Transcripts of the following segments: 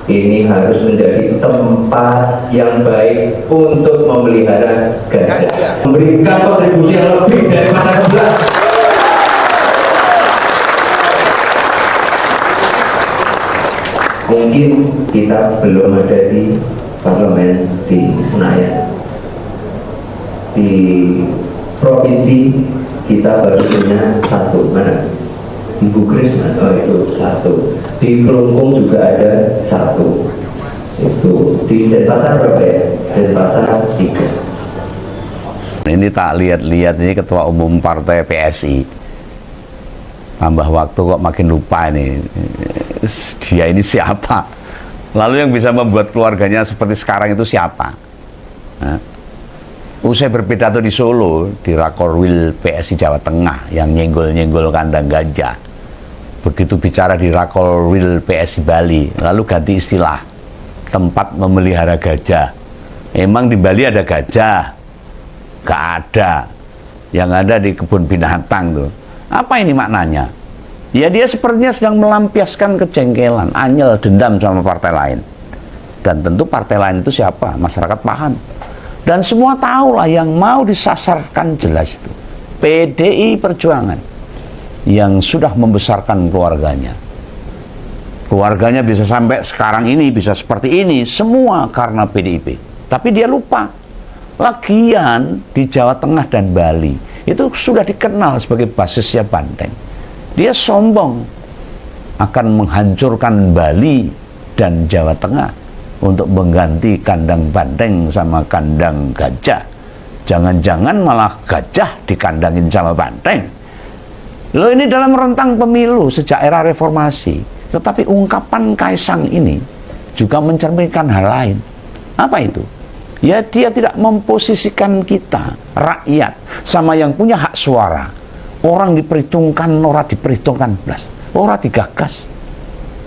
ini harus menjadi tempat yang baik untuk memelihara gajah, memberikan kontribusi yang lebih dari mata sebelah. Mungkin kita belum ada di parlemen di Senayan, di provinsi kita baru punya satu, mana? Ibu Krisma, oh itu satu. Di Kelungkung juga ada satu. Itu di Denpasar berapa ya? Denpasar 3. Ini tak lihat-lihat ini ketua umum partai PSI. Tambah waktu kok makin lupa ini. Dia ini siapa? Lalu yang bisa membuat keluarganya seperti sekarang itu siapa? Nah, usai berpidato di Solo, di Rakorwil PSI Jawa Tengah yang nyenggol-nyenggol kandang gajah, begitu bicara di Rakorwil PSI Bali, lalu ganti istilah, tempat memelihara gajah. Emang di Bali ada gajah? Gak ada. Yang ada di kebun binatang tuh. Apa ini maknanya? Ya dia sepertinya sedang melampiaskan kejengkelan, anyel, dendam sama partai lain. Dan tentu partai lain itu siapa? Masyarakat paham. Dan semua tahu lah yang mau disasarkan jelas itu. PDI Perjuangan yang sudah membesarkan keluarganya. Keluarganya bisa sampai sekarang ini, bisa seperti ini, semua karena PDIP. Tapi dia lupa. Lagian di Jawa Tengah dan Bali itu sudah dikenal sebagai basisnya Banteng. Dia sombong akan menghancurkan Bali dan Jawa Tengah untuk mengganti kandang banteng sama kandang gajah. Jangan-jangan malah gajah dikandangin sama banteng. Loh, ini dalam rentang pemilu sejak era reformasi. Tetapi ungkapan Kaisang ini juga mencerminkan hal lain. Apa itu? Ya dia tidak memposisikan kita, rakyat, sama yang punya hak suara. Orang diperhitungkan, orang diperhitungkan belas, orang digagas.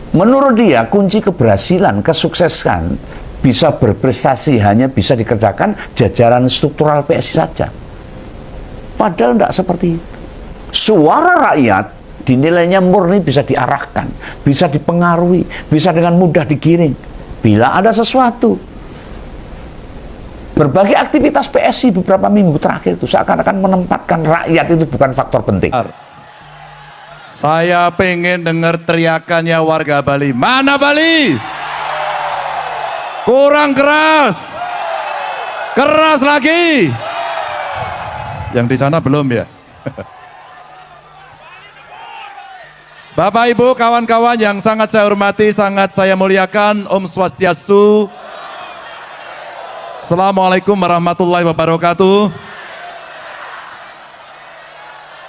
Menurut dia kunci keberhasilan, kesuksesan bisa berprestasi hanya bisa dikerjakan jajaran struktural PSI saja. Padahal tidak seperti itu. Suara rakyat dinilainya murni bisa diarahkan, bisa dipengaruhi, bisa dengan mudah digiring. Bila ada sesuatu, berbagai aktivitas PSI beberapa minggu terakhir itu seakan-akan menempatkan rakyat itu bukan faktor penting. Saya pengen dengar teriakannya warga Bali. Mana Bali? Kurang keras. Keras lagi. Yang di sana belum ya? Bapak Ibu, kawan-kawan yang sangat saya hormati, sangat saya muliakan, Om Swastiastu. Assalamualaikum warahmatullahi wabarakatuh.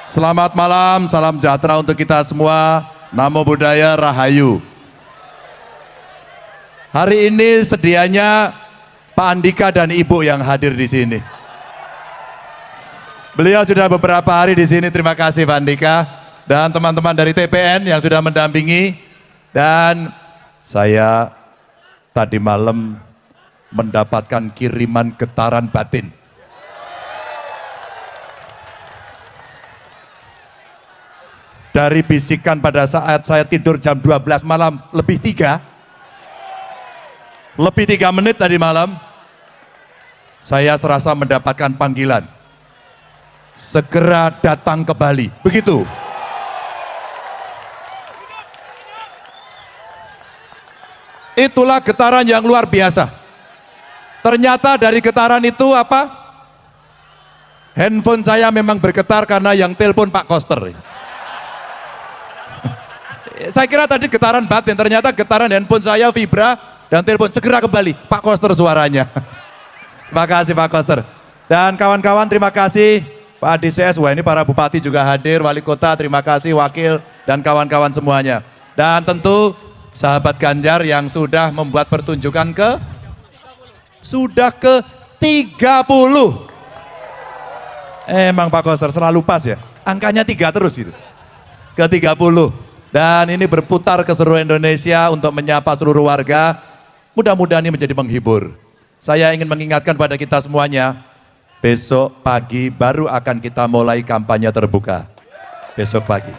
Selamat malam, salam sejahtera untuk kita semua. Namo Buddhaya, Rahayu. Hari ini sedianya Pak Andika dan Ibu yang hadir di sini. Beliau sudah beberapa hari di sini. Terima kasih Pak Andika dan teman-teman dari TPN yang sudah mendampingi. Dan saya tadi malam mendapatkan kiriman getaran batin. Dari bisikan pada saat saya tidur jam 12 malam lebih 3 menit tadi malam, saya serasa mendapatkan panggilan. Segera datang ke Bali. Begitu. Itulah getaran yang luar biasa. Ternyata dari getaran itu apa? Handphone saya memang bergetar karena yang telepon Pak Koster. Saya kira tadi getaran batin, ternyata getaran handphone saya vibra dan telepon. Segera kembali, Pak Koster suaranya. Terima kasih Pak Koster. Dan kawan-kawan terima kasih, Pak Adises, wah ini para bupati juga hadir, wali kota terima kasih, wakil dan kawan-kawan semuanya. Dan tentu sahabat Ganjar yang sudah membuat pertunjukan sudah ke 30. Emang Pak Koster selalu pas ya, angkanya 3 terus gitu, ke 30. Dan ini berputar ke seluruh Indonesia untuk menyapa seluruh warga. Mudah-mudahan ini menjadi menghibur. Saya ingin mengingatkan pada kita semuanya, besok pagi baru akan kita mulai kampanye terbuka. Besok pagi.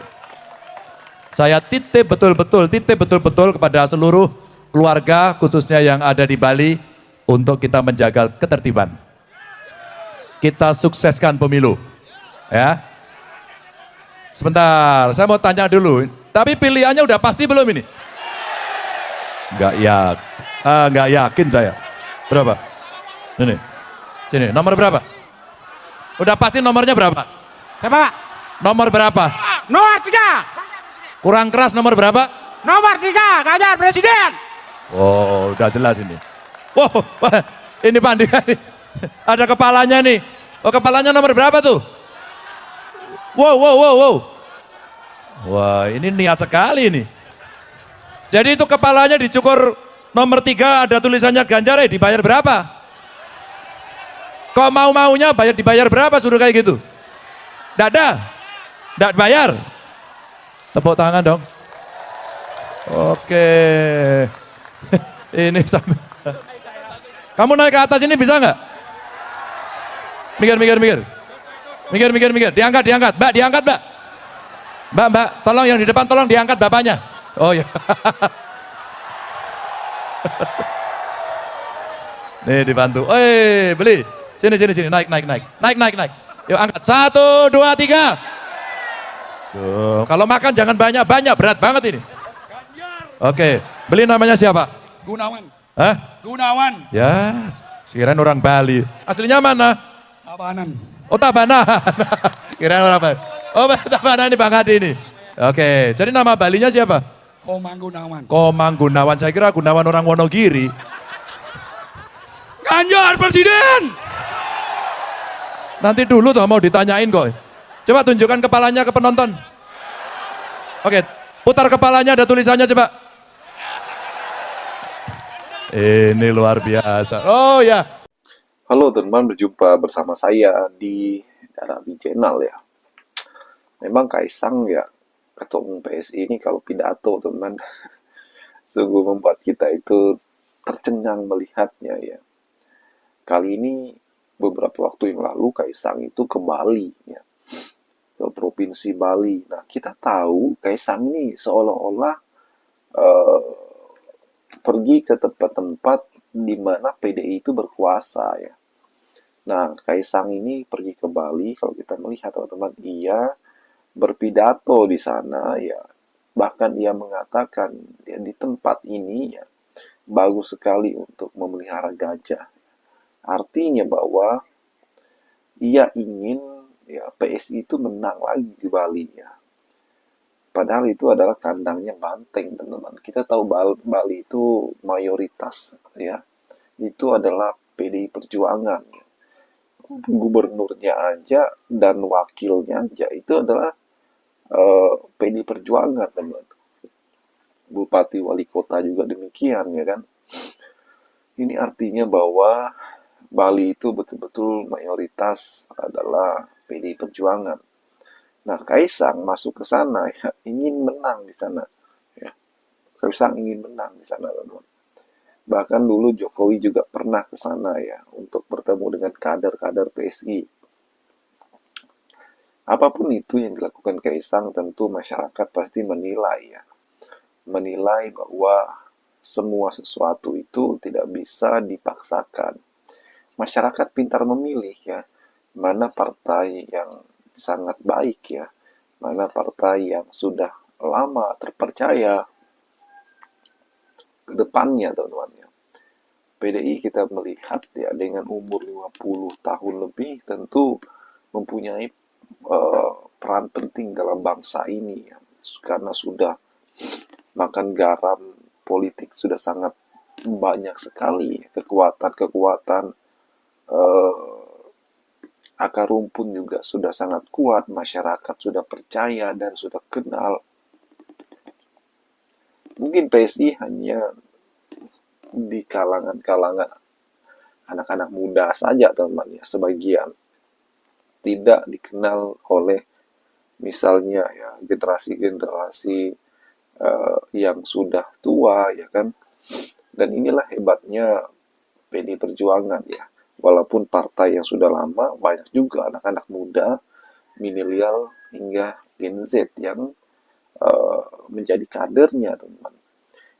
Saya titip betul-betul kepada seluruh keluarga khususnya yang ada di Bali untuk kita menjaga ketertiban. Kita sukseskan pemilu. Ya. Sebentar, saya mau tanya dulu. Tapi pilihannya udah pasti belum ini? Nggak yakin saya. Berapa? Ini. Sini, nomor berapa? Udah pasti nomornya berapa? Siapa Pak? Nomor berapa? Nomor 3. Kurang keras nomor berapa? Nomor 3, Ganjar Presiden. Oh, udah jelas ini. Wow, wah, ini Pandi. Ada kepalanya nih. Oh, kepalanya nomor berapa tuh? Wow. Wah, ini niat sekali ini. Jadi itu kepalanya dicukur nomor 3, ada tulisannya Ganjar, dibayar berapa? Kok mau-maunya dibayar berapa suruh kayak gitu? Nggak ada? Nggak bayar? Tepuk tangan dong. Oke. Ini sampai. Kamu naik ke atas ini bisa nggak? Mikir. Diangkat. Mbak, diangkat, Mbak. Mbak, tolong yang di depan tolong diangkat bapaknya. Oh ya. Nih dibantu. Beli. Sini. Naik. Yuk angkat. 1, 2, 3. Tuh, kalau makan jangan banyak, berat banget ini. Oke, beli namanya siapa? Gunawan. Hah? Gunawan. Ya, kirain orang Bali. Aslinya mana? Tabanan. Oh, Tabanan. Kirain orang Bali. Oh, Tabanan ini Bang Adi ini. Oke, jadi nama Balinya siapa? Komang Gunawan. Komang Gunawan. Saya kira Gunawan orang Wonogiri. Ganjar Presiden. Nanti dulu tuh mau ditanyain kok. Coba tunjukkan kepalanya ke penonton. Oke, putar kepalanya, ada tulisannya coba. Ini luar biasa. Oh ya. Halo teman, berjumpa bersama saya di Darabi Channel ya. Memang Kaisang ya, Ketua Umum PSI ini kalau pidato teman, sungguh membuat kita itu tercengang melihatnya ya. Kali ini beberapa waktu yang lalu Kaisang itu ke Bali ya, ke Provinsi Bali. Nah kita tahu Kaisang ini seolah-olah pergi ke tempat-tempat di mana PDI itu berkuasa ya. Nah, Kaisang ini pergi ke Bali, kalau kita melihat teman-teman, ia berpidato di sana ya. Bahkan ia mengatakan ya, di tempat ini ya bagus sekali untuk memelihara gajah. Artinya bahwa ia ingin ya PSI itu menang lagi di Bali ya. Padahal itu adalah kandangnya banteng, teman-teman. Kita tahu Bali itu mayoritas ya. Itu adalah PDI Perjuangan. Gubernurnya aja dan wakilnya aja itu adalah PDI Perjuangan, teman-teman. Bupati wali kota juga demikian ya kan. Ini artinya bahwa Bali itu betul-betul mayoritas adalah PDI Perjuangan. Nah, Kaisang masuk ke sana ya, ingin menang di sana. Ya. Kaisang ingin menang di sana, teman-teman. Bahkan dulu Jokowi juga pernah ke sana ya untuk bertemu dengan kader-kader PSI. Apapun itu yang dilakukan Kaisang, tentu masyarakat pasti menilai ya. Menilai bahwa semua sesuatu itu tidak bisa dipaksakan. Masyarakat pintar memilih ya, mana partai yang sangat baik ya, mana partai yang sudah lama terpercaya ke depannya, teman-teman ya. PDI kita melihat ya dengan umur 50 tahun lebih tentu mempunyai peran penting dalam bangsa ini ya. Karena sudah makan garam politik sudah sangat banyak sekali, kekuatan akar rumput juga sudah sangat kuat, masyarakat sudah percaya dan sudah kenal. Mungkin PSI hanya di kalangan anak-anak muda saja, teman-teman ya, sebagian tidak dikenal oleh misalnya ya generasi-generasi yang sudah tua ya kan. Dan inilah hebatnya PDI Perjuangan ya. Walaupun partai yang sudah lama, banyak juga anak-anak muda, milenial hingga Gen Z yang menjadi kadernya, teman-teman.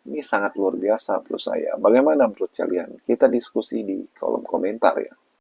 Ini sangat luar biasa menurut saya. Bagaimana menurut kalian? Kita diskusi di kolom komentar ya.